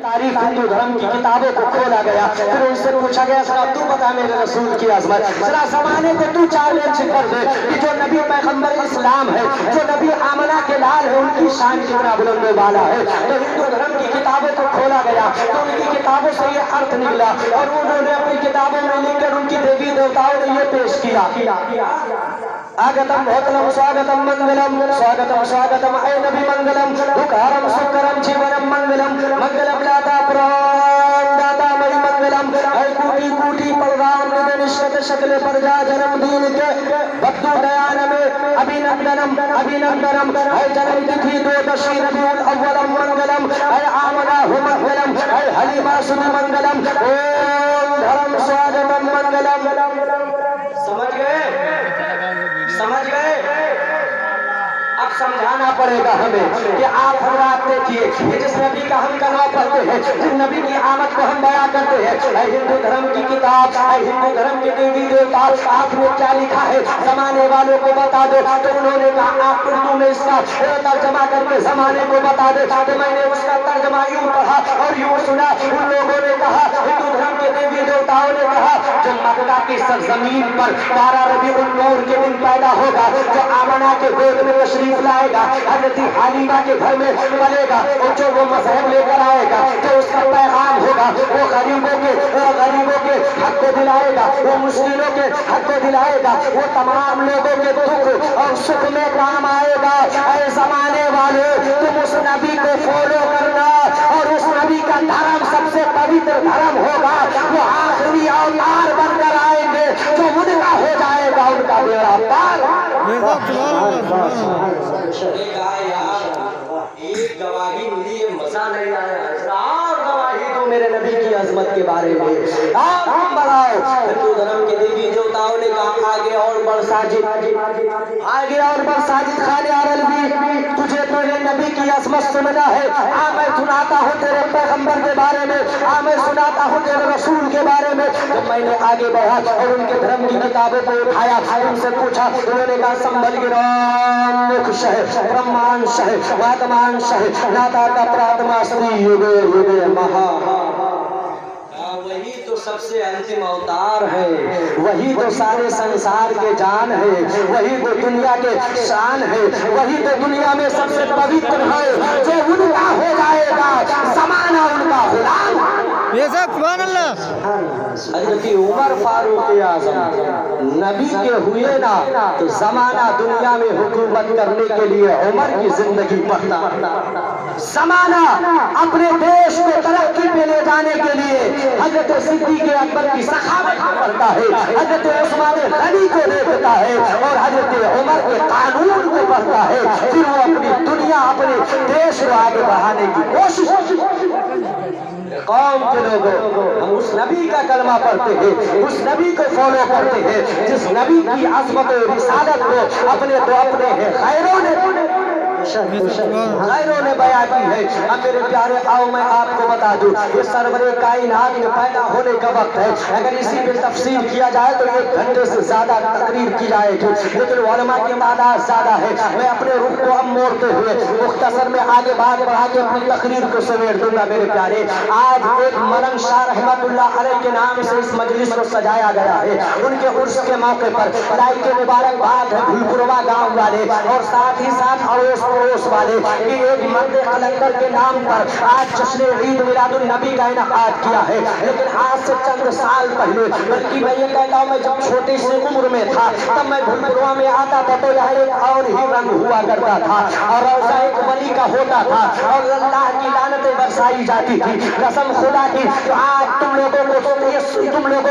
तारीफ हिंदू धर्म की किताबों को खोला गया, फिर उनसे पूछा गया जरा तू बता मेरे रसूल की अजमत, जरा जमाने को तू चैलेंज कर दे कि जो नबी पैगंबर इस्लाम है, जो नबी आमना के लाल है, उनकी शान कितना बुलंद वाला है। तो हिंदू धर्म की किताबों को खोला गया तो उनकी किताबों से ये अर्थ निकला और उन्होंने अपनी किताबों में लिखकर उनकी देवी देवताओं ने ये पेश किया, आगतम भोतलम स्वागतम मंगलम स्वागतम स्वागतम ऐ नबी मंगलम दुकारम सुकरम जीवनम मंगलम मंगलम लाता प्राण दाता मई मंगलम ऐ कूटी कूटी परगाम निधनिष्ठत शकल प्रजा जन्म दीन के बद्दू दयान में अभिनंदनम अभिनंदनम ऐ जन्म तिथि द्वादशी रबीउल अव्वलम मंगलम ऐ आमना हु मंगलम ऐ हलीमा सुनि मंगलम ओम धर्म स्वागतम मंगलम। समझ गए? समझ गए? अब समझाना पड़ेगा हमें कि आप हजरात देखिए कि जिस नबी का हम कलमा पढ़ते हैं, जिस नबी की आमद को हम बयां करते हैं, हिंदू धर्म की किताब, हिंदू धर्म के देवी देवता, आपने क्या लिखा है जमाने वालों को बता दो। तो उन्होंने कहा आप उर्दू में इसका तर्जमा करके जमाने को बता दे। तो मैंने उसका तर्जमा यूं पढ़ा और यूं सुना। उन लोगों ने कहा, हिंदू धर्म के देवी देवताओं ने कहा, जो मक्का की सरजमीन पर 12 रबीउल नूर के दिन पैदा होगा, जो आमना के गोद में तशरीफ लाएगा, हजरत हालिमा के घर में पलेगा और जो वो मजहब लेकर आएगा, जो उसका पैगाम होगा, वो गरीबों के हक को दिलाएगा, वो मुस्लिमों के हक को दिलाएगा, वो तमाम लोगों के दुख और सुख में काम आएगा। ऐ जमाने वाले, तुम उस नबी को फॉलो करना और उस नबी का धर्म सबसे पवित्र धर्म होगा। वो आखिरी अवतार बनकर आएंगे, जो उनका हो जाएगा उनका बेड़ा पार। एक गवाही मिली, ये मजा नहीं आया। और गवाही दो मेरे नबी की अजमत के बारे में, आप बढ़ाओ। हिंदू धर्म के देवी देवताओं ने कहा आगे और बढ़ साजिद, आगे और बढ़ साजिद खाने आरलवी, तुझे तेरे नबी की अजमत सुनना है। आ मैं सुनाता हूँ तेरे पैगंबर के बारे में, आ मैं सुनाता हूँ तेरे रसूल के बारे में। जब मैंने आगे बढ़ा और उनके धर्म की किताबों को उठाया, उनसे पूछा, उन्होंने कहा संभल गिराम मुख्य है, ब्रह्मांश है, वातमांश है, नाता का प्रातमा श्री युगे युगे महा। वही तो सबसे अंतिम अवतार है, वही तो सारे संसार के जान है, वही तो दुनिया के शान है, वही तो दुनिया में सबसे पवित्र है। जो उनका हो जाएगा ज़माना उनका गुलाम। हज़रत उमर फारूक आज़म नबी के हुए ना तो जमाना दुनिया में हुकूमत करने के लिए उमर की जिंदगी पड़ता, जमाना अपने देश को तरक्की पे ले जाने के लिए हजरत सिद्दीक़ अकबर की सखावत पढ़ता है, हजरत उस्मान गनी को देखता है और हजरत उमर के कानून को पढ़ता है। फिर वो अपनी दुनिया अपने देश को आगे बढ़ाने की कोशिश। कौम के लोगों, हम उस नबी का कलमा पढ़ते हैं, उस नबी को फॉलो करते हैं जिस नबी की अज़मत और रिसालत को अपने हैं गैरों ने बयां की है। अब मेरे प्यारे आओ मैं आपको बता दूं, ये सरवरे कायनात के पैदा होने का वक्त है। अगर इसी पे तफसील किया जाए तो 1 घंटे से ज्यादा तकरीर की जाएगी, लेकिन उलमा की तादाद ज्यादा है। मैं अपने रुख को अब मोड़ते हुए मुख्तसर में आगे बात बढ़ा के अपनी तकरीर को समेट दूंगा। मेरे प्यारे, आज एक मलंग शाह रहमतुल्लाह अलैह के नाम से इस मजलिस को सजाया गया है। उनके उर्स के मौके पर लाई के मुबारकबाद है भूलपुरवा गाँव वाले और साथ ही साथ अड़ोस पड़ोस वाले कि एक मर्द कलंदर के नाम पर आज जश्न ईद मिलादुन नबी का इनाकाद किया है। लेकिन आज से चंद साल पहले, बल्कि मैं ये कहता हूँ मैं जब छोटी सी उम्र में था तब मैं भूलपुरवा में आता था तो यहाँ एक और ही रंग हुआ करता था और रोजा एक वली का होता था और अल्लाह की लानतें बरसाई जाती थी कसम खुदा की। तो आज तुम लोगों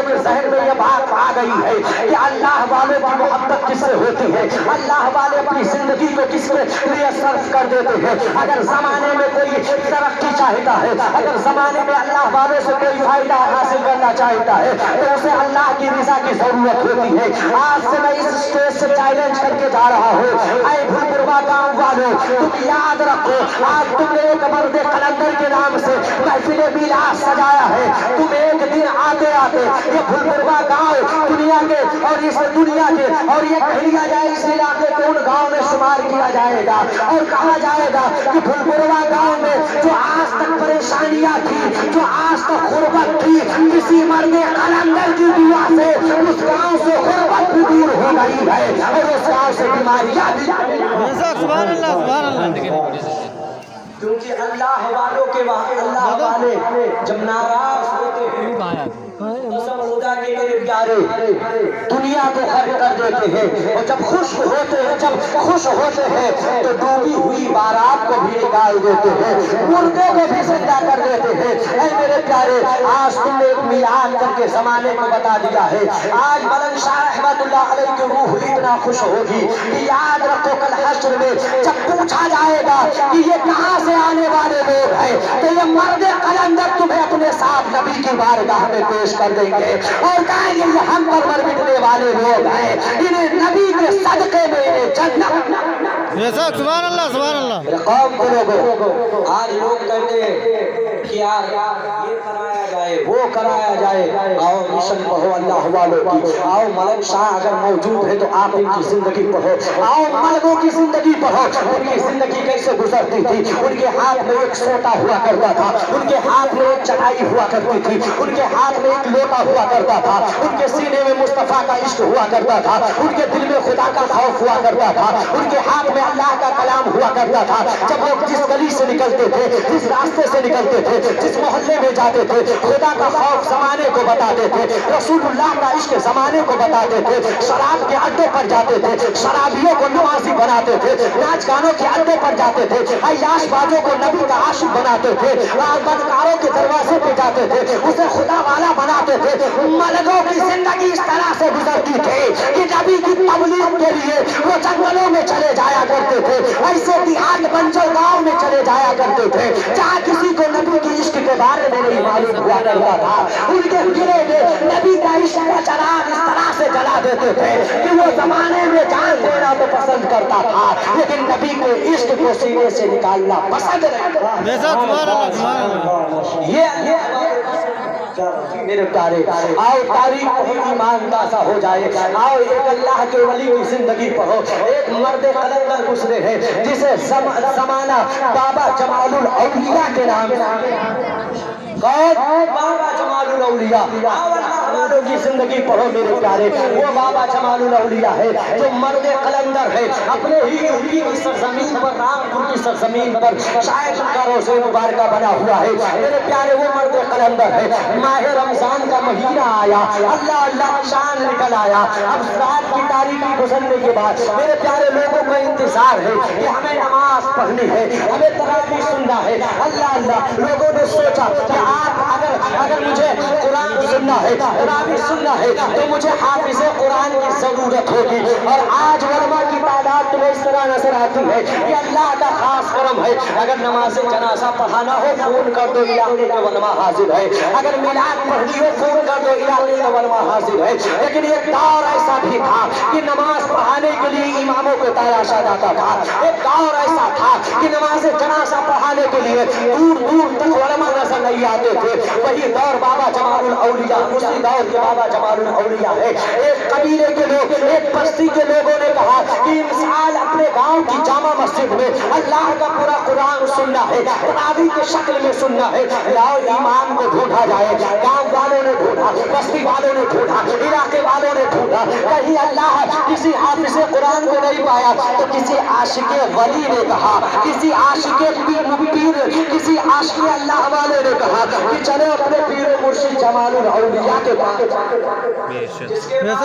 के जहन में ये बात आ गई है कि अल्लाह वालों की मोहब्बत किससे होती है, अल्लाह वाले अपनी जिंदगी को किसके लिए सर्फ कर देते हैं। अगर जमाने में कोई तरक्की चाहता है, अगर जमाने में अल्लाह वालों से कोई फायदा हासिल करना चाहता है तो उसे अल्लाह की रज़ा की जरूरत होती है। आज से मैं इस स्टेज से चैलेंज करके जा रहा हूँ, ऐ भूलपुरवा गाँव वालों, तुम याद रखो आज तुमने एक मर्द कलंदर के नाम से महफिल मिलाद सजाया है। तुम एक दिन आते आते ये भूलपुरवा गाँव दुनिया के और इस दुनिया के और ये कह लिया जाए इस इलाके के उन गाँव में शुमार किया जाएगा और कहा जाएगा कि भूलपुरवा गांव में जो आज तक परेशानियां थी जो आज तक गुर्बत थी किसी मर्द कलंदर की दुआ से उस गांव से गुर्बत भी दूर हो गई है और उस गांव से बीमारियां भी। सुभान अल्लाह सुभान अल्लाह। क्योंकि अल्लाह वालों के वहाँ अल्लाह वाले जब नाराज होते हैं कसम खुदा के मेरे प्यारे दुनिया को खर्च कर देते हैं और जब खुश होते हैं तो डूबी हुई बारात को भी निकाल देते हैं, मुर्दे को भी जिंदा कर देते हैं। ऐ मेरे प्यारे आज तुमने एक मिलाद करके जमाने को बता दिया है। आज मौलाना शाह रहमतुल्लाह अलैह की रूह इतना खुश होगी कि याद रखो कल हश्र में जब पूछा जाएगा कि ये कहाँ से आने वाले लोग हैं तो ये मर्द कलंदर तुम्हें अपने साथ नबी की बारगाह में पेश कर देंगे और कहेंगे ये हम पर मर मिटने वाले लोग हैं, इन्हें नबी के सदके में इन्हें जन्नत। सुभान अल्लाह सुभान अल्लाह। मेरे कौम को लोगों आज लोग कहते हैं कि यार ये कराया जाए वो कराया जाए, आओ मिशन पढ़ो अल्लाह वालों की, आओ मलक शाह अगर मौजूद है तो आप इनकी जिंदगी पढ़ो, आओ मलकों की जिंदगी पढ़ो, उनकी जिंदगी कैसे गुजरती थी। उनके हाथ में एक सोटा हुआ करता था, उनके हाथ में एक चटाई हुआ करती थी, उनके हाथ में एक लोटा हुआ करता था, उनके सीने में मुस्तफा का इश्क हुआ करता था, उनके दिल में खुदा का खौफ हुआ करता था, उनके हाथ में अल्लाह का कलाम हुआ करता था। जब लोग जिस गली से निकलते थे, जिस रास्ते से निकलते थे, जिस मोहल्ले में जाते थे, खुदा का खौफ जमाने को बताते थे, रसूलुल्लाह का इश्क जमाने को बताते थे। शराब के अड्डे पर जाते थे, शराबियों को नमाजी बनाते थे, नाच गानों के अड्डे पर जाते थे, अय्याशबाजों को नबी का आशिक बनाते थे, बदकारों के दरवाजे पे जाते थे, उसे खुदा वाला बनाते थे। मलकों की जिंदगी इस तरह से गुजरती थी कि नबी की तबलीग के लिए वो जंगलों में चले जाया करते थे, ऐसे देहात बंजर गांव में चले जाया करते थे जहाँ किसी को नबी के इश्क के बारे में नहीं मालूम हुआ करता था। उनके किले में नबी का इश्क का चराग इस तरह से जला देते थे कि वो जमाने में जान देना तो पसंद करता था लेकिन नबी के इश्क को सीने से निकालना पसंद नहीं। ये मेरे प्यारे आओ तारीख ईमान का सा हो जाए, आओ एक अल्लाह के वली की जिंदगी पढ़ो। एक मर्द कलंदर गुजरे हैं जिसे जमाना बाबा जमालुल औलिया के नाम बाबा जमालुल औलिया, की जिंदगी पढ़ो मेरे प्यारे। वो बाबा जमालुल औलिया है जो मर्द कलंदर है, अपने ही यूपी की सरजमीन पर रामपुर की सरजमीन पर शायद उनका रोज़े मुबारक बना हुआ है। मेरे प्यारे वो मर्द कलंदर है। माह रमजान का महीना आया, अल्लाह अल्लाह शान निकल आया। अब रात की तारीखी गुजरने के बाद मेरे प्यारे लोगों को इंतजार है कि हमें नमाज पढ़नी है, हमें तरावी सुनना है। अल्लाह अल्लाह लोगों ने सोचा कि आप अगर मुझे कुरान सुनना है, तरावी सुनना है तो मुझे हाफिज़ कुरान की जरूरत होगी। और आज उलमा की तादाद तुम्हें इस तरह नजर आती है कि अल्लाह का खास करम है। अगर नमाज जनाजा पढ़ाना हो फोन कर दो, इलाके का वलमा हाजिर है। अगर मिलाद पढ़नी हो फोन कर दो, इलाके का वलमा हाजिर है। लेकिन एक दौर ऐसा भी था कि नमाज पढ़ाने के लिए इमामों को तलाशा जाता था। एक दौर ऐसा था कि नमाज जनाजा पढ़ाने के लिए दूर दूर तक उलमा नजर नहीं आते थे। वही दौर बाबा जमालुल औलिया, उसी दौर के बाबा जमालुल औलिया है। एक कबीले के लोग, एक बस्ती के लोगों ने कहा कि इंसान अपने गांव की जामा मस्जिद में अल्लाह का पूरा कुरान सुनना है, तरावी के शक्ल में सुनना है। लाओ इमाम को ढूंढा जाए। गांव वालों ने ढूंढा, बस्ती वालों ने ढूंढा, इलाके वालों ने ढूंढा, कहीं अल्लाह किसी हाफिज़ कुरान को नहीं पाया तो किसी आशिक वली ने कहा, किसी आशिक पीर, किसी आशिक अल्लाह वाले ने कहा कि चलो अपने पीर मुर्शिद जमालुल औलिया के पास।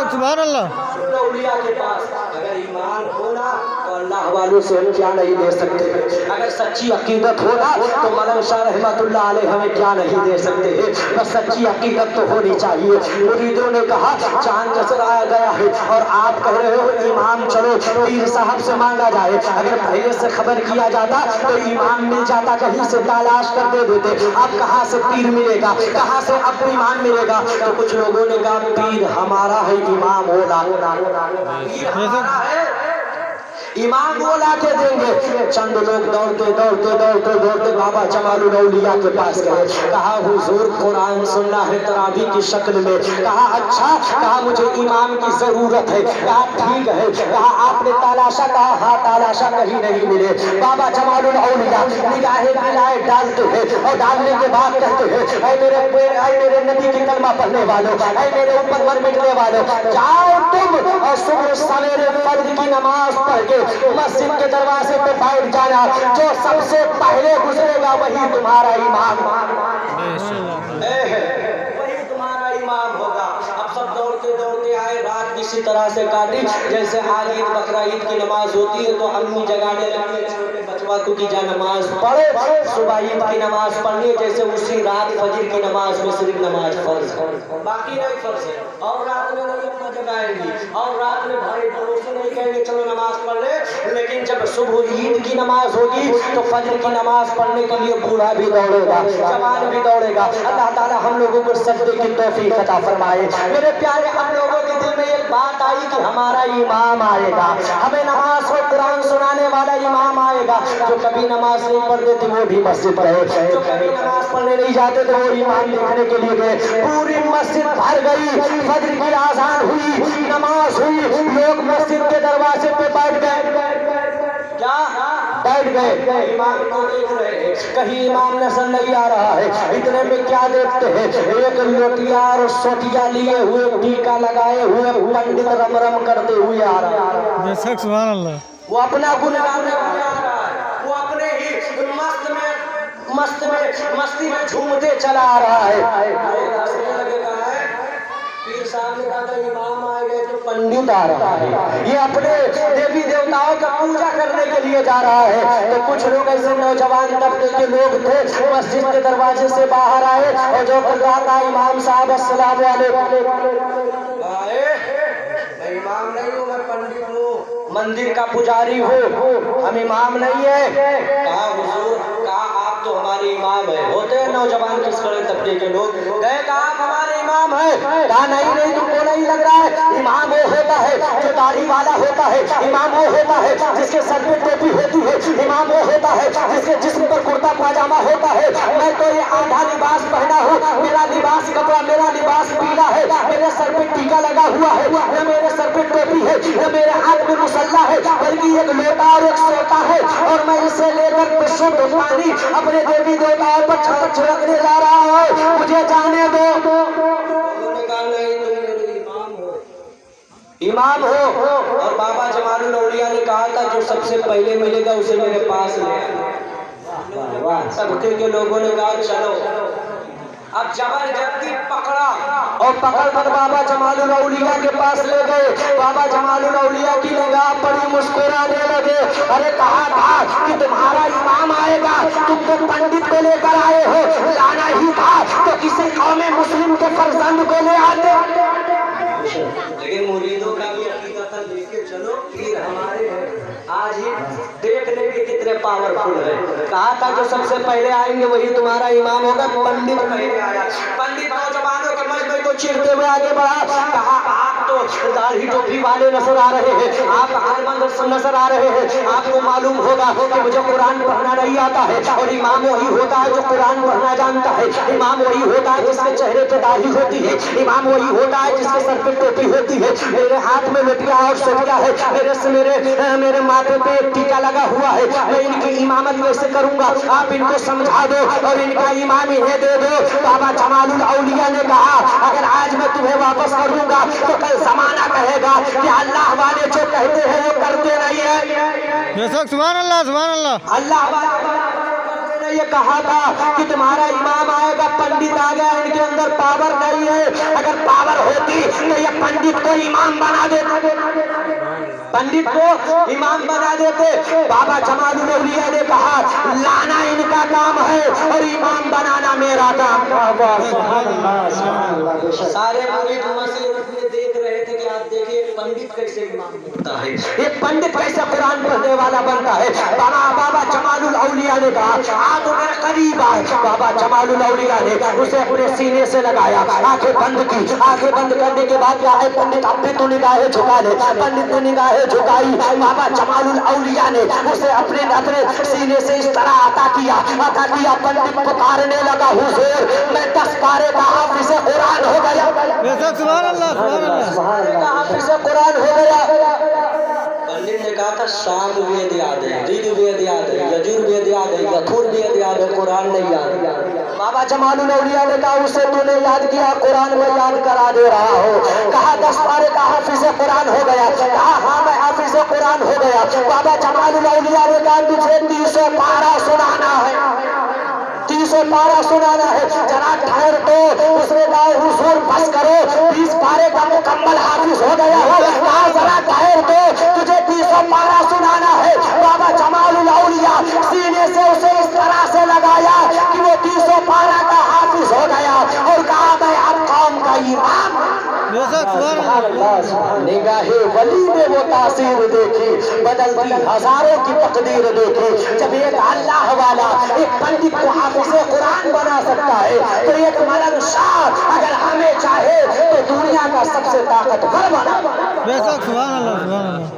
सुभान अल्लाह। औलिया के पास अगर ईमान होना तो अल्लाह वालों से हम क्या नहीं दे सकते। अगर सच्ची अकीदत होना तो मौलाना शाह रहमतुल्लाह अलैह हमें क्या नहीं दे सकते हैं। बस सच्ची अकीदत तो होनी चाहिए। मुरीदों ने कहा चांद नजर आ गया है और आप कह रहे हो इमाम चलो पीर साहब से मांगा जाए। अगर पहले से खबर किया जाता तो इमाम मिल जाता, कहीं से तलाश कर दे देते। अब कहाँ से पीर मिलेगा, कहाँ से अब इमाम मिलेगा? तो कुछ लोगों ने कहा पीर हमारा है, इमाम होना इमाम वो ला के देंगे। चंद लोग दौड़ते दौड़ते दौड़ते दौड़ते बाबा जमालुल औलिया के पास गए। कहा हुजूर कुरान सुनना है तरावी की शक्ल में। कहा अच्छा। कहा मुझे इमाम की जरूरत है। कहा ठीक है। कहा आपने तालाशा? कहा हाँ तालाशा कहीं नहीं मिले। बाबा जमालुल औलिया निगाहे गिलाए डालते हैं और डालने के बाद कहते हैं ऐ मेरे नबी की कलमा पढ़ने वालों, ऐ मेरे ऊपर मर मिटने वालों, जाओ तुम और सुबह सवेरे फज्र की नमाज पढ़ के मस्जिद के दरवाजे पे बैठ जाना। जो सबसे पहले गुजरेगा वही तुम्हारा इमाम, वही तुम्हारा इमाम होगा। अब सब दौड़ते दौड़ते आए। रात इसी तरह से काटी जैसे आज ईद बकरा ईद की नमाज होती है तो अम्मी जगाने लगती है छोटे बचवा को कि जा नमाज पढ़े। सुबह ईद की नमाज पढ़नी है जैसे उसी रात फजर की नमाज में सिर्फ नमाज फर्ज है, बाकी नहीं फर्ज है। और रात में नहीं अपना जगाएंगी और रात में भाई बड़ों से नहीं कहेंगे चलो नमाज पढ़ ले। लेकिन जब सुबह ईद की नमाज होगी तो फजर की नमाज पढ़ने के लिए बूढ़ा भी दौड़ेगा, जवान भी दौड़ेगा। अल्लाह ताला हम लोगों को सजदे की तौफीक अता फरमाए। मेरे प्यारे, हम लोगों के दिल में एक बात आई कि हमारा इमाम आएगा, हमें नमाज और कुरान सुनाने वाला इमाम आएगा। जो कभी नमाज नहीं पढ़ते थे वो भी मस्जिद गए, जो कभी नमाज पढ़ने नहीं जाते थे वो इमाम देखने के लिए गए। पूरी मस्जिद भर गई, फजर की आजान हुई, नमाज हुई, लोग मस्जिद के दरवाजे पे बैठ गए। क्या बैठ गए? इमाम को देख रहे हैं, कहीं इमाम नजर नहीं आ रहा है। इतने में क्या देखते हैं, एक लोटिया और सोटिया लिए हुए टीका लगाए हुए पंडित रम रम करते हुए आ रहा है। सुभान अल्लाह। वो अपना गुनगान आ रहा है, वो अपने ही मस्ती में झूमते चला आ रहा है। पीर साहब ने कहा इमाम आ गए तो पंडित आ रहा है, ये अपने देवी देवताओं का पूजा करने के लिए जा रहा है। तो कुछ लोग ऐसे नौजवान तबके के लोग थे मस्जिद के दरवाजे से बाहर आए और जो कर रहा था इमाम साहब अस्सलाम वालेकुम। मैं इमाम नहीं हूँ, मैं पंडित हूँ, मंदिर का पुजारी हूँ, हम इमाम नहीं है। कहा हुजूर, कहा आप तो हमारे इमाम है। होते हैं नौजवान किस खड़े तबके के लोग, कहे कहा आप हमारे इमाम है। कहा नहीं तुमको नहीं लग रहा है, इमाम वो होता है जो दाढ़ी वाला होता है, इमाम वो होता है जिसके सर पे टोपी होती है, इमाम वो होता है जिसके जिस्म पर कुर्ता पाजामा होता है। मैं तो ये आधा लिबास पहना हूँ, मेरा लिबास कपड़ा, मेरा लिबास पीला है, मेरे सर पे टीका लगा हुआ है, न मेरे सर पे टोपी है, न मेरे हाथ में मुसल्ला है, बल्कि एक लोटा और एक सोटा है और मैं इसे लेकर शुद्ध पानी अपने देवी देवताओं पर छिड़कने जा रहा हूँ, मुझे जाने दो। इमाम हो। और बाबा जमालुल औलिया ने कहा था जो सबसे पहले मिलेगा उसे मेरे पास ले आना। सबके के लोगों ने कहा चलो। अब जबरदस्ती पकड़ा और पकड़ कर बाबा जमालुल औलिया के पास ले गए। बाबा जमालुल औलिया की निगाह बड़ी मुस्कुराने लगे। अरे कहा था कि तुम्हारा इमाम आएगा, तुम तो पंडित को लेकर आए हो, लाना ही था तो किसी कौमे मुस्लिम के फर्जंद को ले आते। लेकिन मुरीदों का भी अकीदा था लेके चलो पीर हमारे हैं। आज ही देख लेंगे कितने पावरफुल है। कहा था जो सबसे पहले आएंगे वही तुम्हारा इमाम होगा। पंडित पहले आया, पंडित नौजवानों के मजमे को चीरते हुए आगे बढ़ा। कहा आप तो दाढ़ी टोपी वाले नजर आ रहे हैं, आप आलमंद नजर आ रहे हैं, आपको मालूम होगा कि मुझे कुरान पढ़ना नहीं आता है और इमाम वही होता है जो कुरान पढ़ना जानता है। इमाम वही होता है जिसके चेहरे पे दाढ़ी होती है, इमाम वही होता है जिसके सर पे टोपी होती है, मेरे हाथ में लुटिया और सोटिया है, मेरे माथे पे टीका लगा हुआ है। मैं इनकी इमामत कैसे करूंगा, आप इनको समझा दो और इनका इमाम इन्हें दे दो। बाबा जमालुल औलिया ने कहा अगर आज मैं तुम्हें वापस करूंगा तो कल जमाना कहेगा कि अल्लाह वाले जो कहते हैं वो करते नहीं है। सुभान अल्लाह, सुभान अल्लाह। अल्लाह वाले ये कहा था कि तुम्हारा इमाम आएगा, पंडित आ गया, इनके अंदर पावर नहीं है। अगर पावर होती तो ये पंडित को इमाम बना देते, पंडित को इमाम बना देते। बाबा जमालुल औलिया ने कहा लाना इनका काम है और इमाम बनाना मेरा काम। सारे मुरीद मस्जिद में देख रहे थे कि دیکھیے پنڈت کیسے امام بنتا ہے، ایک پنڈت کیسے قرآن پڑھنے والا بنتا ہے۔ بابا جمال الاولیاء نے کہا آج میرے قریب آئے، بابا جمال الاولیاء نے اسے اپنے سینے سے لگایا، آنکھیں بند کی، آنکھیں بند کرنے کے بعد کیا ہے پنڈت اب بھی تو نگاہیں جھکا لے، پنڈت نے نگاہیں جھکائی، بابا جمال الاولیاء نے اسے اپنے سینے سے اس طرح عطا کیا، پنڈت پکارنے لگا حضور میں 10 پارے کا حافظ قرآن ہو گیا، بے شک سبحان اللہ سبحان اللہ حافظ قرآن ہو گیا۔ پنڈت نے کہا تھا شام وید یاد ہے، رگ وید یاد ہے، یجور وید یاد ہے، یتھور وید یاد ہے، قرآن نہیں یاد۔ بابا جمال الاولیاء نے کہا اسے تو نے یاد کیا، قرآن میں یاد کرا دے رہا ہو۔ کہا 10 پارے کا حافظ قرآن ہو گیا، کہا ہاں میں حافظ قرآن ہو گیا۔ بابا جمال الاولیاء نے کہا تجھے 300 پارہ سنانا ہے، 300 پارہ سنانا ہے، ذرا ٹھہر تو۔ اس نے کہا حضور بس کرو، 20 پارے کا مکمل حافظ ہو گیا ہو، کہا ذرا ٹھہر تو تجھے 300 پارہ سنانا ہے۔ بابا جمال الاولیاء سینے سے اسے اس طرح سے لگایا کہ وہ 300 پارہ کا حافظ ہو گیا اور کہا میں اب قوم کا امام۔ بے شک سبحان اللہ نگاہ ولی میں وہ تاثیر دیکھی، بدلتی ہزاروں کی تقدیر دیکھی۔ جب ایک اللہ والا ایک پنڈت کو حافظ قرآن بنا سکتا ہے تو ایک ملک شاہ اگر ہمیں چاہے تو دنیا کا سب سے طاقتور بنا۔ بے شک سبحان اللہ سبحان اللہ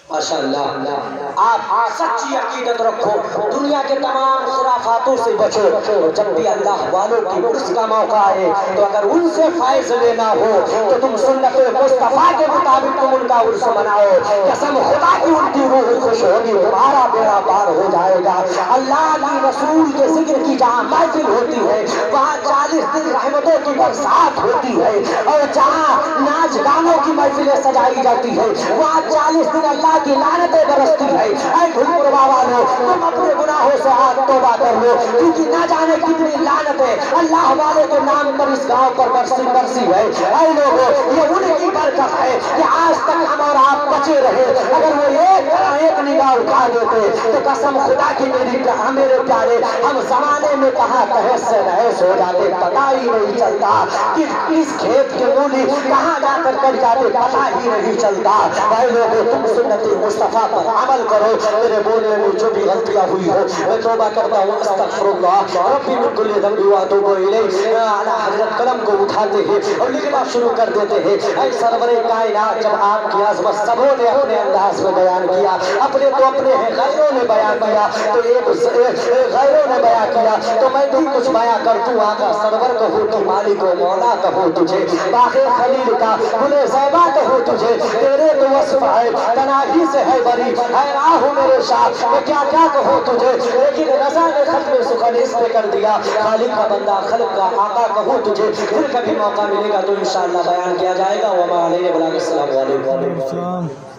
ماشاءاللہ آپ سچی عقیدت رکھو، دنیا کے تمام خرافاتوں سے بچو، اور جب بھی اللہ والوں کی عرس کا موقع آئے تو اگر ان سے فائز لینا ہو تو تم سنت مصطفیٰ کے مطابق تم ان کا عرس مناؤ، قسم خدا کی ان کی روح خوش ہوگی، تمہارا بیڑا پار ہو جائے گا۔ اللہ کی رسول کے ذکر کی جہاں محفل ہوتی ہے وہاں 40 دن رحمتوں کی برسات ہوتی ہے، اور جہاں ناچ گانوں کی محفلیں سجائی جاتی ہے وہاں 40 دن اللہ کی لعنتیں برستی ہے۔ اے گھلپور بابا لو، تم اپنے گناہوں سے آج توبہ کر لو، کیونکہ نہ جانے کتنی لعنتیں اللہ والے کے نام پر اس گاؤں پر برسی ہے۔ اے لوگو، یہ ان کی برکت ہے کہ آج تک ہم اور آپ بچے رہے، اگر وہ ایک نگاہ اٹھا دیتے تو قسم خدا کی میرے پیارے ہم زمانے میں کہاں تہس سے نہس ہو جاتے، پتہ ہی نہیں چلتا کہ اس کھیت کے مولی کہاں جا کر کٹ جاتے، پتہ ہی نہیں چلتا۔ اے لوگو، تم سنت مصطفیٰ پر عمل کرو، میرے بولنے میں جو بھی غلطیاں ہوئی ہو میں توبہ کرتا ہوں، استغفر اللہ ربی من کل ذنب واتوب الیہ۔ اعلیٰ حضرت قلم کو اٹھاتے ہیں اور لکھنا شروع کر دیتے ہیں۔ اے سرور کائنات، جب آپ کی عظمت سبوں نے اپنے انداز میں بیان کیا، اپنے تو اپنے ہیں، غیروں نے بیان کیا تو غیروں نے بیان کیا تو میں بھی کچھ بیان کرتوں۔ آقا سرور کہوں تو مالک و مولا کہوں تجھے، باغ خلیل کا گل زیبا کہوں تجھے، تیرے تو وصف ہے تناہی سے ہے بری، ہے راہ میرے شاہ میں کیا کیا کہوں تجھے، لیکن رضا نے ختم سخن اس پہ کر دیا، خالق کا بندہ خلق کا آقا کہوں تجھے۔ پھر کبھی موقع ملے گا تو انشاءاللہ بیان کیا جائے گا۔ وما علیہ السلام علیکم۔